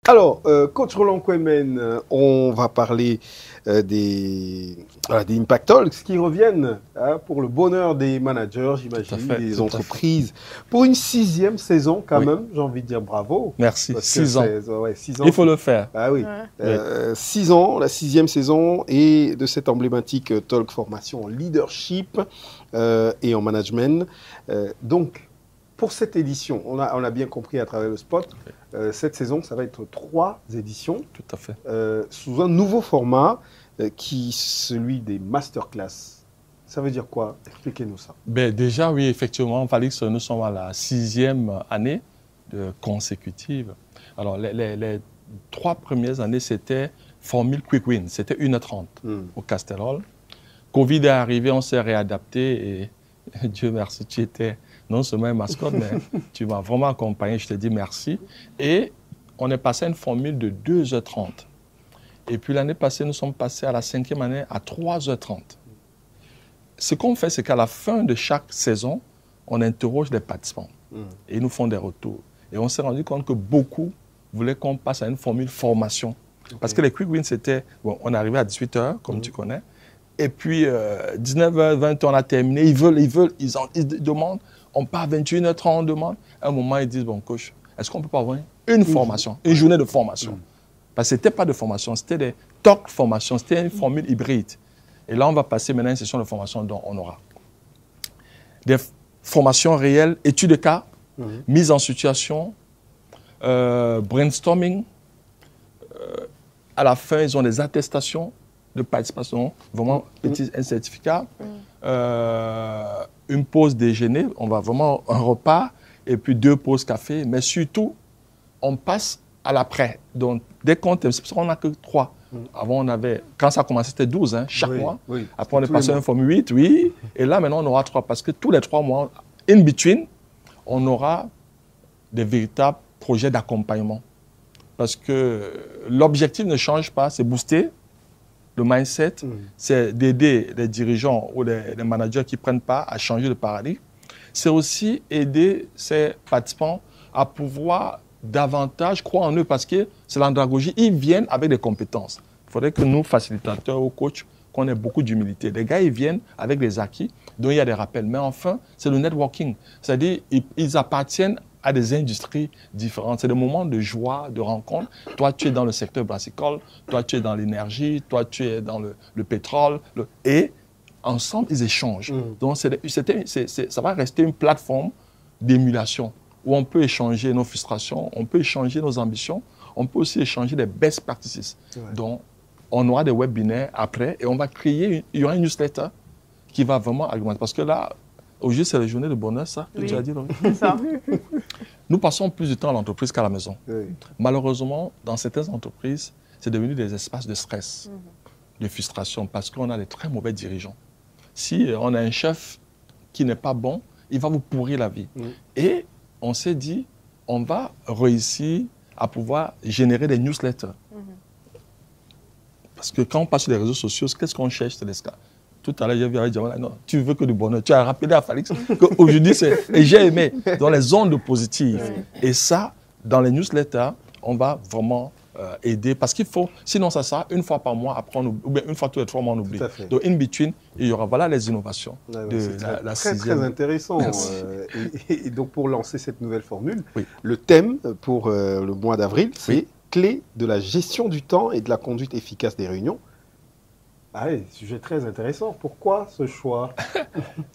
Alors, coach Roland Kouemen, on va parler des Impact Talks qui reviennent pour le bonheur des managers, j'imagine, des entreprises. Pour une 6e saison, quand même, j'ai envie de dire bravo. Merci, 6 ans. Ouais, 6 ans. Il faut le faire. Ah oui. 6 ans, la 6e saison, et de cette emblématique talk formation en leadership et en management. Donc, pour cette édition, on a bien compris à travers le spot, cette saison, ça va être 3 éditions. Tout à fait. Sous un nouveau format, celui des masterclass. Ça veut dire quoi? Expliquez-nous ça. Ben, déjà, oui, effectivement, Félix, nous sommes à la 6e année consécutive. Alors, les 3 premières années, c'était formule Quick Win. C'était 1h30 au Castellol. Covid est arrivé, on s'est réadapté et Dieu merci, tu étais non seulement un mascotte, mais tu m'as vraiment accompagné, je te dis merci. Et on est passé à une formule de 2h30. Et puis l'année passée, nous sommes passés à la 5e année à 3h30. Ce qu'on fait, c'est qu'à la fin de chaque saison, on interroge les participants. Et ils nous font des retours. Et on s'est rendu compte que beaucoup voulaient qu'on passe à une formule formation. Parce que les quick wins, c'était, bon, on est arrivé à 18h, comme tu connais. Et puis, 19h, 20h, on a terminé. Ils demandent. On part à 21h30, on demande. À un moment, ils disent, bon, coach, est-ce qu'on peut pas avoir une formation, une journée de formation? Parce que ce n'était pas de formation, c'était des talk formations, c'était une formule hybride. Et là, on va passer maintenant à une session de formation dont on aura des formations réelles, études de cas, mise en situation, brainstorming. À la fin, ils ont des attestations de participation, vraiment un certificat, une pause déjeuner, on va vraiment un repas, et puis 2 pauses café, mais surtout, on passe à l'après. Donc, dès qu'on n'a que 3. Avant, on avait, quand ça commençait, c'était 12, chaque mois. Après, on est passé à une forme 8, oui. Et là, maintenant, on aura 3, parce que tous les 3 mois, in between, on aura des véritables projets d'accompagnement. Parce que l'objectif ne change pas, c'est booster le mindset, c'est d'aider les dirigeants ou les managers qui ne prennent pas à changer de paradigme. C'est aussi aider ces participants à pouvoir davantage croire en eux parce que c'est l'andragogie, ils viennent avec des compétences. Il faudrait que nous, facilitateurs ou coachs, qu'on ait beaucoup d'humilité. Les gars, ils viennent avec des acquis, dont il y a des rappels. Mais enfin, c'est le networking. C'est-à-dire ils appartiennent à des industries différentes. C'est des moments de joie, de rencontre. Toi, tu es dans le secteur brassicole, toi, tu es dans l'énergie, toi, tu es dans le pétrole. Et ensemble, ils échangent. Donc, ça va rester une plateforme d'émulation où on peut échanger nos frustrations, on peut échanger nos ambitions, on peut aussi échanger des best practices. Donc, on aura des webinaires après et on va créer, il y aura une newsletter qui va vraiment argumenter. Parce que là, aujourd'hui, c'est la journée de bonheur, ça, que tu as dit, Laurie. C'est ça. Nous passons plus de temps à l'entreprise qu'à la maison. Malheureusement, dans certaines entreprises, c'est devenu des espaces de stress, de frustration, parce qu'on a des très mauvais dirigeants. Si on a un chef qui n'est pas bon, il va vous pourrir la vie. Et on s'est dit, on va réussir à pouvoir générer des newsletters. Parce que quand on passe sur les réseaux sociaux, qu'est-ce qu'on cherche, c'est les cas. Tout à l'heure, j'ai vu Diamant, non, tu veux que du bonheur. Tu as rappelé à Félix qu'aujourd'hui, et j'ai aimé, dans les ondes positives. Et ça, dans les newsletters, on va vraiment aider. Parce qu'il faut, sinon ça sert une fois par mois, après on oublie, ou bien une fois tous les 3 mois, on oublie. Donc, in between, il y aura voilà les innovations de la 6e. Très intéressant. Et donc, pour lancer cette nouvelle formule, le thème pour le mois d'avril, c'est clé de la gestion du temps et de la conduite efficace des réunions. Ah oui, sujet très intéressant. Pourquoi ce choix?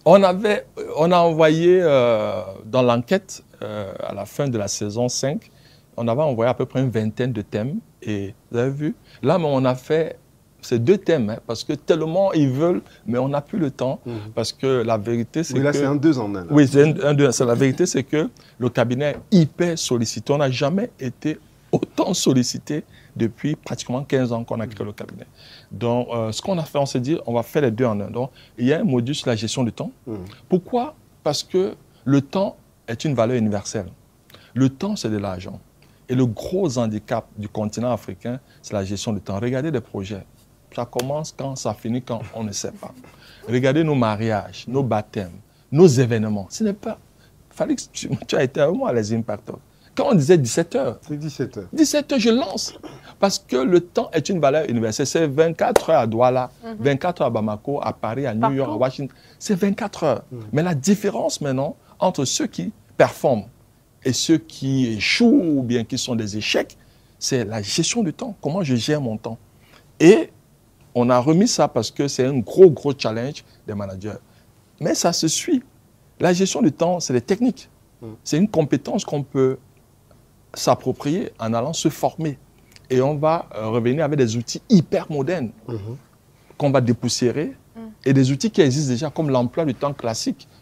On a envoyé dans l'enquête à la fin de la saison 5, on avait envoyé à peu près une vingtaine de thèmes. Et vous avez vu, là, on a fait ces 2 thèmes, parce que tellement ils veulent, mais on n'a plus le temps. Parce que la vérité, c'est que... là, c'est un 2 en 1. Oui, c'est un 2 en 1. La vérité, c'est que le cabinet est hyper sollicité. On n'a jamais été autant sollicité depuis pratiquement 15 ans qu'on a créé le cabinet. Donc, ce qu'on a fait, on s'est dit, on va faire les 2 en 1. Donc, il y a un module sur la gestion du temps. Pourquoi? Parce que le temps est une valeur universelle. Le temps, c'est de l'argent. Et le gros handicap du continent africain, c'est la gestion du temps. Regardez des projets. Ça commence quand, ça finit quand, on ne sait pas. Regardez nos mariages, nos baptêmes, nos événements. Ce n'est pas... Félix, tu as été avec moi à les Impact Talks. Quand on disait 17 heures, C'est 17 heures. 17 heures, je lance. Parce que le temps est une valeur universelle. C'est 24 heures à Douala, 24 heures à Bamako, à Paris, à New York, à Washington. C'est 24 heures. Mais la différence maintenant entre ceux qui performent et ceux qui échouent ou bien qui sont des échecs, c'est la gestion du temps. Comment je gère mon temps. Et on a remis ça parce que c'est un gros challenge des managers. Mais ça se suit. La gestion du temps, c'est des techniques. C'est une compétence qu'on peut s'approprier en allant se former. Et on va revenir avec des outils hyper modernes qu'on va dépoussiérer et des outils qui existent déjà comme l'emploi du temps classique